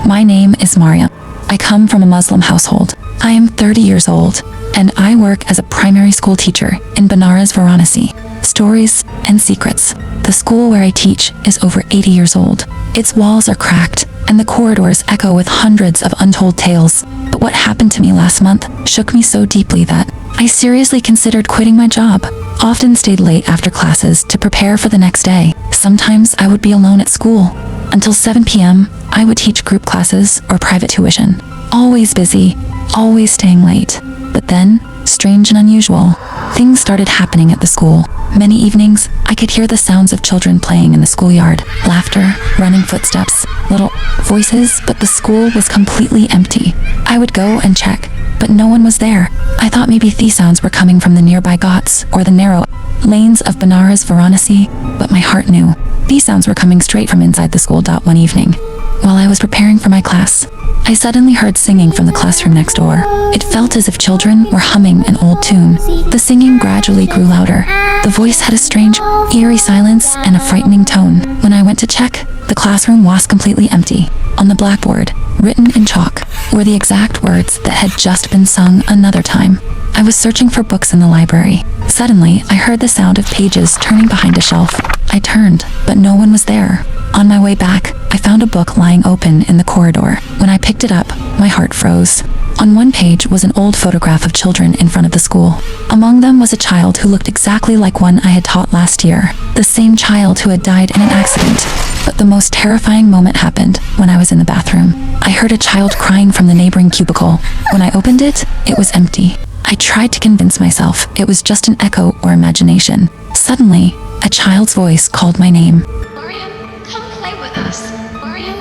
My name is Mariam. I come from a Muslim household. I am 30 years old, and I work as a primary school teacher in Banaras, Varanasi. Stories and secrets. The school where I teach is over 80 years old. Its walls are cracked, and the corridors echo with hundreds of untold tales. But what happened to me last month shook me so deeply that I seriously considered quitting my job. Often stayed late after classes to prepare for the next day. Sometimes I would be alone at school. Until 7 p.m., I would teach group classes or private tuition. Always busy, always staying late. But then, strange and unusual, things started happening at the school. Many evenings, I could hear the sounds of children playing in the schoolyard. Laughter, running footsteps, little voices, but the school was completely empty. I would go and check, but no one was there. I thought maybe these sounds were coming from the nearby ghats or the narrow lanes of Banaras, Varanasi, but my heart knew. These sounds were coming straight from inside the school. One evening, while I was preparing for my class, I suddenly heard singing from the classroom next door. It felt as if children were humming an old tune. The singing gradually grew louder. The voice had a strange, eerie silence and a frightening tone. When I went to check, the classroom was completely empty. On the blackboard, written in chalk, were the exact words that had just been sung another time. I was searching for books in the library. Suddenly, I heard the sound of pages turning behind a shelf. I turned, but no one was there. On my way back, I found a book lying open in the corridor. When I picked it up, my heart froze. On one page was an old photograph of children in front of the school. Among them was a child who looked exactly like one I had taught last year. The same child who had died in an accident. But the most terrifying moment happened when I was in the bathroom. I heard a child crying from the neighboring cubicle. When I opened it, it was empty. I tried to convince myself it was just an echo or imagination. Suddenly, a child's voice called my name.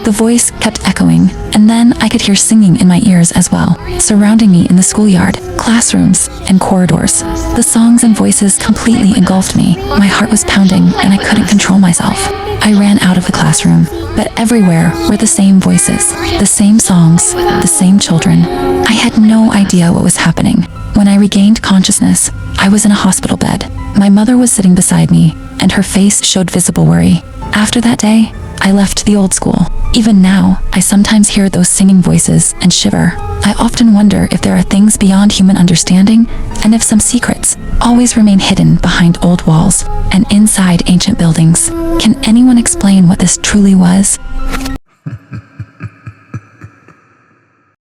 The voice kept echoing, and then I could hear singing in my ears as well, surrounding me in the schoolyard, classrooms, and corridors. The songs and voices completely engulfed me. My heart was pounding, and I couldn't control myself. I ran out of the classroom, but everywhere were the same voices, the same songs, the same children. I had no idea what was happening. When I regained consciousness, I was in a hospital bed. My mother was sitting beside me, and her face showed visible worry. After that day, I left the old school. Even now, I sometimes hear those singing voices and shiver. I often wonder if there are things beyond human understanding, and if some secrets always remain hidden behind old walls and inside ancient buildings. Can anyone explain what this truly was?